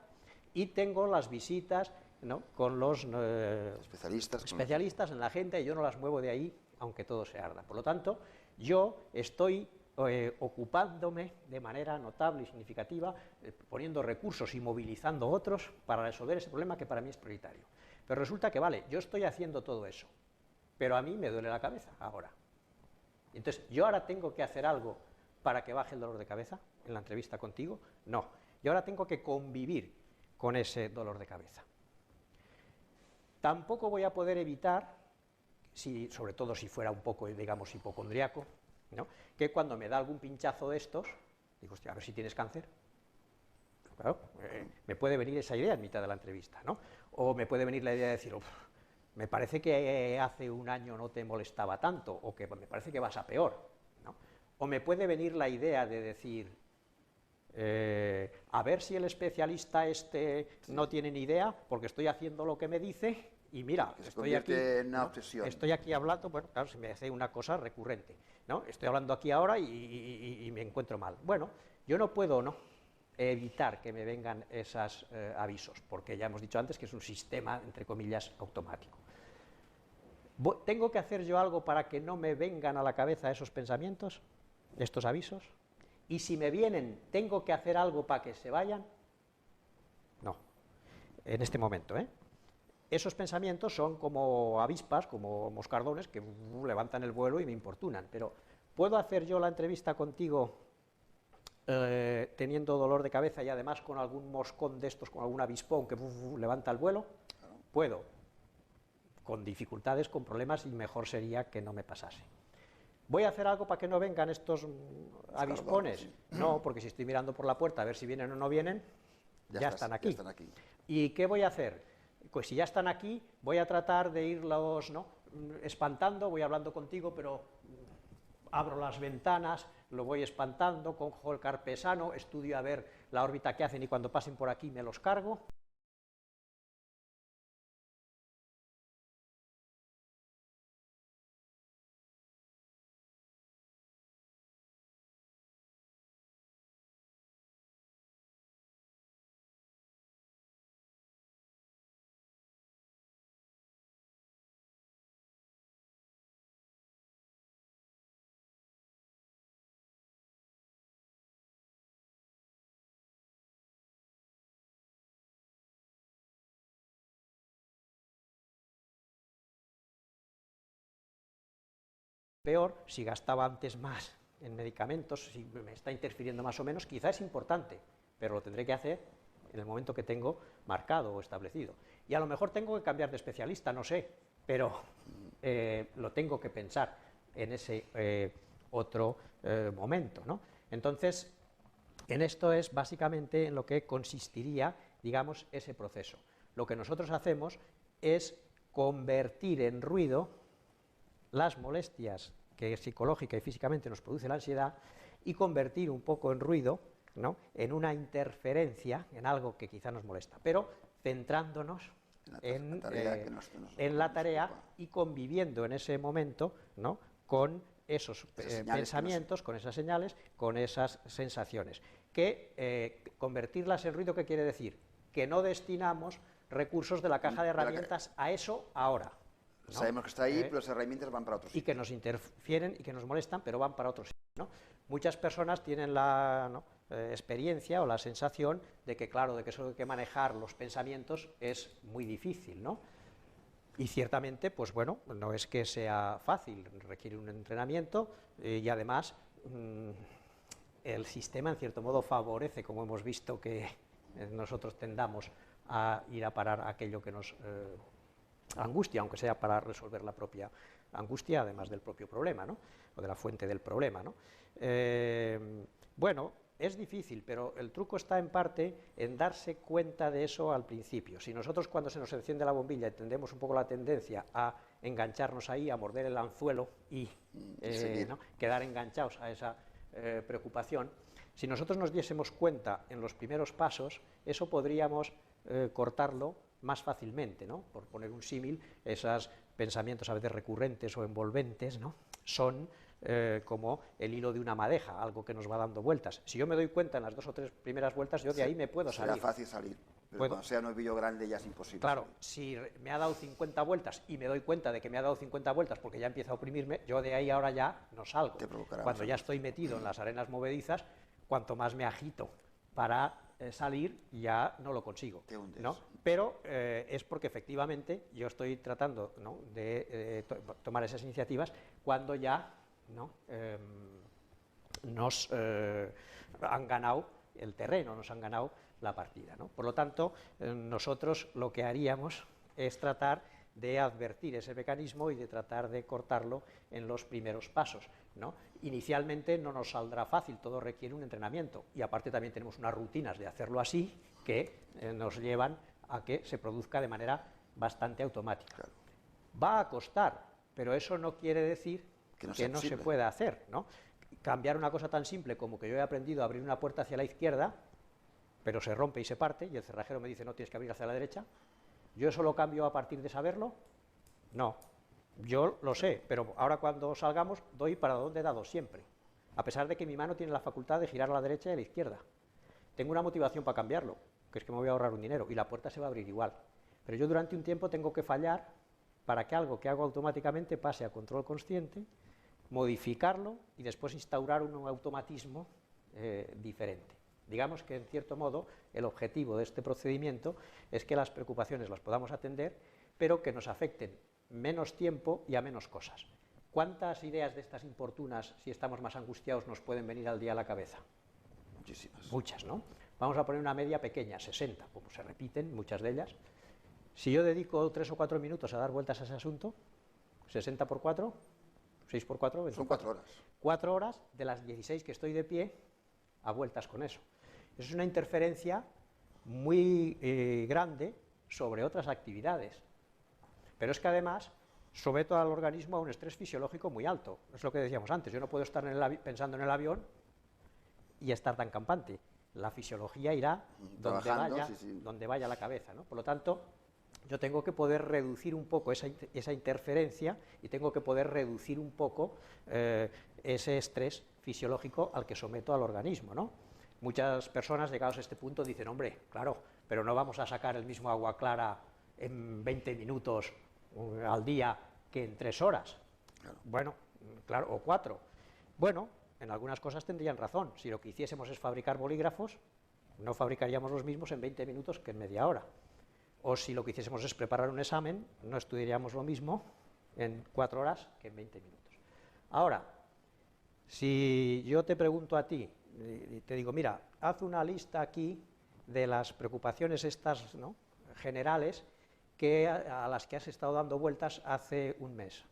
Y tengo las visitas, ¿no? Con los especialistas en la gente, y yo no las muevo de ahí, aunque todo se arda. Por lo tanto, yo estoy ocupándome de manera notable y significativa, poniendo recursos y movilizando otros para resolver ese problema que para mí es prioritario. Pero resulta que, vale, yo estoy haciendo todo eso, pero a mí me duele la cabeza ahora. Entonces, ¿yo ahora tengo que hacer algo para que baje el dolor de cabeza en la entrevista contigo? No, yo ahora tengo que convivir con ese dolor de cabeza. Tampoco voy a poder evitar, sobre todo si fuera un poco, digamos, hipocondriaco, ¿no?, que cuando me da algún pinchazo de estos, digo, hostia, a ver si tienes cáncer. Claro, me puede venir esa idea en mitad de la entrevista, ¿no? O me puede venir la idea de decir, me parece que hace un año no te molestaba tanto, o que me parece que vas a peor, ¿no? O me puede venir la idea de decir, a ver si el especialista no tiene ni idea, porque estoy haciendo lo que me dice, y mira, estoy aquí, ¿no?, estoy aquí hablando, bueno, claro, se me hace una cosa recurrente, ¿no? Estoy hablando aquí ahora y me encuentro mal. Bueno, yo no puedo, ¿no?, evitar que me vengan esos avisos, porque ya hemos dicho antes que es un sistema, entre comillas, automático. ¿Tengo que hacer yo algo para que no me vengan a la cabeza esos pensamientos, estos avisos? Y si me vienen, ¿tengo que hacer algo para que se vayan? No, en este momento, ¿eh? Esos pensamientos son como avispas, como moscardones, que levantan el vuelo y me importunan, pero ¿puedo hacer yo la entrevista contigo teniendo dolor de cabeza y además con algún moscón de estos, con algún avispón que levanta el vuelo? Puedo, con dificultades, con problemas, y mejor sería que no me pasase. ¿Voy a hacer algo para que no vengan estos avispones? No, porque si estoy mirando por la puerta a ver si vienen o no vienen, ya están aquí. ¿Y qué voy a hacer? Pues si ya están aquí, voy a tratar de irlos, ¿no?, espantando, voy hablando contigo, pero abro las ventanas, lo voy espantando, cojo el carpesano, estudio a ver la órbita que hacen y cuando pasen por aquí me los cargo. Peor, si gastaba antes más en medicamentos, si me está interfiriendo más o menos, quizás es importante, pero lo tendré que hacer en el momento que tengo marcado o establecido. Y a lo mejor tengo que cambiar de especialista, no sé, pero lo tengo que pensar en ese otro momento, ¿no? Entonces, en esto es básicamente en lo que consistiría, digamos, ese proceso. Lo que nosotros hacemos es convertir en ruido las molestias que psicológica y físicamente nos produce la ansiedad y convertir un poco en ruido, ¿no?, en una interferencia, en algo que quizá nos molesta, pero centrándonos en la tarea y conviviendo en ese momento, ¿no?, con esos pensamientos, con esas señales, con esas sensaciones. Que convertirlas en ruido, ¿qué quiere decir? Que no destinamos recursos de la caja de herramientas a eso ahora. ¿no? Sabemos que está ahí, pero las herramientas van para otros sitios. Y que nos interfieren y que nos molestan, pero van para otros sitios, ¿no? Muchas personas tienen la experiencia o la sensación de que, claro, de que eso de que manejar los pensamientos es muy difícil, ¿no? Y ciertamente, pues bueno, no es que sea fácil, requiere un entrenamiento y además el sistema, en cierto modo, favorece, como hemos visto, que nosotros tendamos a ir a parar aquello que nos angustia, aunque sea para resolver la propia angustia, además del propio problema, ¿no?, o de la fuente del problema, ¿no? Bueno, es difícil, pero el truco está en parte en darse cuenta de eso al principio. Si nosotros, cuando se nos enciende la bombilla, entendemos un poco la tendencia a engancharnos ahí, a morder el anzuelo y ¿no?, quedar enganchados a esa preocupación, si nosotros nos diésemos cuenta en los primeros pasos, eso podríamos cortarlo más fácilmente, ¿no? Por poner un símil, esos pensamientos a veces recurrentes o envolventes, ¿no?, son como el hilo de una madeja, algo que nos va dando vueltas. Si yo me doy cuenta en las 2 o 3 primeras vueltas, yo de ahí me puedo salir. Será fácil salir. Pero cuando sea novillo grande ya es imposible. Claro, si me ha dado 50 vueltas y me doy cuenta de que me ha dado 50 vueltas porque ya empieza a oprimirme, yo de ahí ahora ya no salgo. Cuando ya estoy metido en las arenas movedizas, cuanto más me agito para salir, ya no lo consigo. Te hundes. ¿No? Pero es porque efectivamente yo estoy tratando, ¿no?, de tomar esas iniciativas cuando ya, ¿no?, nos han ganado el terreno, nos han ganado la partida, ¿no? Por lo tanto, nosotros lo que haríamos es tratar de advertir ese mecanismo y de tratar de cortarlo en los primeros pasos, ¿no? Inicialmente no nos saldrá fácil, todo requiere un entrenamiento y aparte también tenemos unas rutinas de hacerlo así que nos llevan a que se produzca de manera bastante automática. Claro. Va a costar, pero eso no quiere decir que no se pueda hacer, ¿no? Cambiar una cosa tan simple como que yo he aprendido a abrir una puerta hacia la izquierda, pero se rompe y se parte, y el cerrajero me dice, no, tienes que abrir hacia la derecha, ¿yo eso lo cambio a partir de saberlo? No, yo lo sé, pero ahora cuando salgamos doy para donde he dado siempre, a pesar de que mi mano tiene la facultad de girar a la derecha y a la izquierda. Tengo una motivación para cambiarlo, que es que me voy a ahorrar un dinero, y la puerta se va a abrir igual. Pero yo durante un tiempo tengo que fallar para que algo que hago automáticamente pase a control consciente, modificarlo y después instaurar un automatismo diferente. Digamos que, en cierto modo, el objetivo de este procedimiento es que las preocupaciones las podamos atender, pero que nos afecten menos tiempo y a menos cosas. ¿Cuántas ideas de estas importunas, si estamos más angustiados, nos pueden venir al día a la cabeza? Muchísimas. Muchas, ¿no? Vamos a poner una media pequeña, 60, como se repiten muchas de ellas. Si yo dedico 3 o 4 minutos a dar vueltas a ese asunto, 60 por 4, 6 por 4, 24. Son 4 horas. 4 horas de las 16 que estoy de pie a vueltas con eso. Eso es una interferencia muy grande sobre otras actividades. Pero es que además someto al organismo a un estrés fisiológico muy alto. Es lo que decíamos antes, yo no puedo estar pensando en el avión y estar tan campante. La fisiología irá donde vaya la cabeza, ¿no? Por lo tanto, yo tengo que poder reducir un poco esa interferencia y tengo que poder reducir un poco ese estrés fisiológico al que someto al organismo, ¿no? Muchas personas llegados a este punto dicen, hombre, claro, pero no vamos a sacar el mismo agua clara en 20 minutos al día que en 3 horas. Claro. Bueno, claro, o 4. Bueno, en algunas cosas tendrían razón. Si lo que hiciésemos es fabricar bolígrafos, no fabricaríamos los mismos en 20 minutos que en media hora. O si lo que hiciésemos es preparar un examen, no estudiaríamos lo mismo en 4 horas que en 20 minutos. Ahora, si yo te pregunto a ti, y te digo, mira, haz una lista aquí de las preocupaciones estas, ¿no?, generales a las que has estado dando vueltas hace un mes.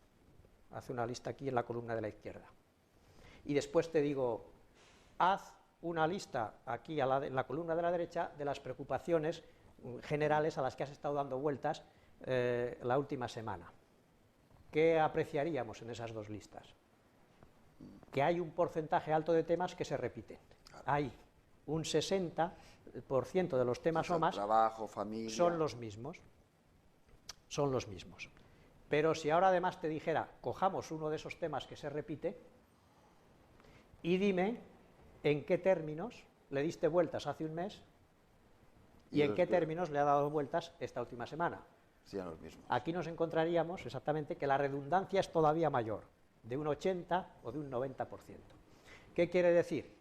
Haz una lista aquí en la columna de la izquierda. Y después te digo, haz una lista aquí en la columna de la derecha de las preocupaciones generales a las que has estado dando vueltas la última semana. ¿Qué apreciaríamos en esas dos listas? Que hay un porcentaje alto de temas que se repiten. Claro. Hay un 60% de los temas o más trabajo, familia, son los mismos. Son los mismos. Pero si ahora además te dijera, cojamos uno de esos temas que se repite y dime en qué términos le diste vueltas hace un mes y en qué términos le ha dado vueltas esta última semana. Sí, los mismos. Aquí nos encontraríamos exactamente que la redundancia es todavía mayor, de un 80 o de un 90%. ¿Qué quiere decir?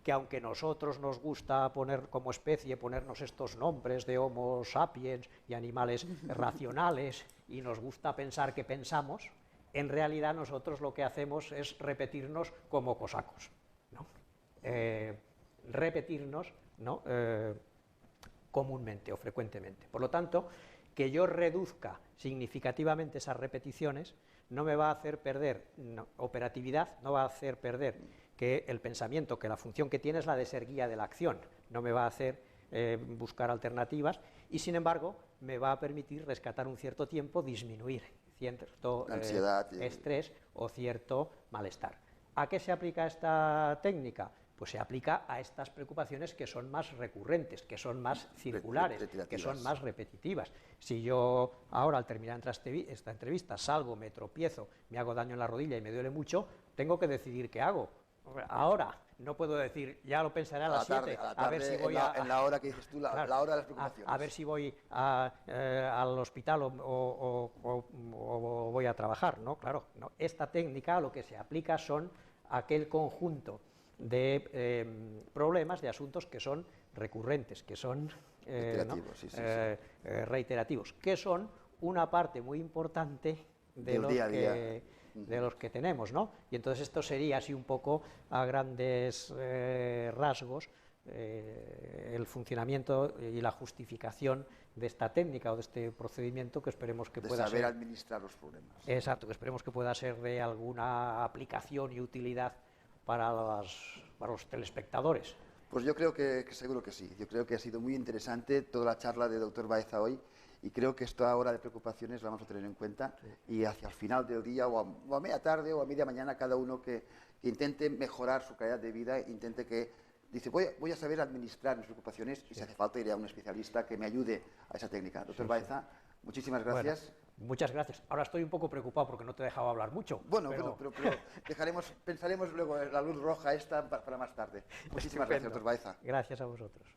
Que aunque nosotros nos gusta poner como especie, ponernos estos nombres de Homo sapiens y animales racionales, y nos gusta pensar que pensamos, en realidad nosotros lo que hacemos es repetirnos como cosacos, ¿no? Repetirnos, ¿no?, comúnmente o frecuentemente. Por lo tanto, que yo reduzca significativamente esas repeticiones no me va a hacer perder operatividad, no va a hacer perder que el pensamiento, que la función que tiene es la de ser guía de la acción, no me va a hacer buscar alternativas y, sin embargo, me va a permitir rescatar un cierto tiempo, disminuir cierto ansiedad, estrés o cierto malestar. ¿A qué se aplica esta técnica? Pues se aplica a estas preocupaciones que son más recurrentes, que son más circulares, que son más repetitivas. Si yo ahora, al terminar esta entrevista, salgo, me tropiezo, me hago daño en la rodilla y me duele mucho, tengo que decidir qué hago. Ahora, no puedo decir, ya lo pensaré a las 7, a ver si voy en la hora que dices tú, la hora de las preocupaciones. A ver si voy al hospital o voy a trabajar, ¿no? Claro, no. Esta técnica lo que se aplica son aquel conjunto de problemas, de asuntos que son recurrentes, que son reiterativos, que son una parte muy importante de los que tenemos, ¿no? Y entonces esto sería así un poco a grandes rasgos el funcionamiento y la justificación de esta técnica o de este procedimiento que esperemos que pueda saber ser... administrar los problemas. Exacto, que esperemos que pueda ser de alguna aplicación y utilidad para los telespectadores. Pues yo creo que seguro que sí. Yo creo que ha sido muy interesante toda la charla del doctor Baeza hoy y creo que esta hora de preocupaciones la vamos a tener en cuenta y hacia el final del día o a media tarde o a media mañana cada uno que intente mejorar su calidad de vida, intente que dice voy a saber administrar mis preocupaciones y si hace falta iré a un especialista que me ayude a esa técnica. Doctor Baeza, muchísimas gracias. Bueno, muchas gracias. Ahora estoy un poco preocupado porque no te he dejado hablar mucho. Bueno, pero pensaremos luego en la luz roja esta para más tarde. Muchísimas gracias, doctor Baeza. Gracias a vosotros.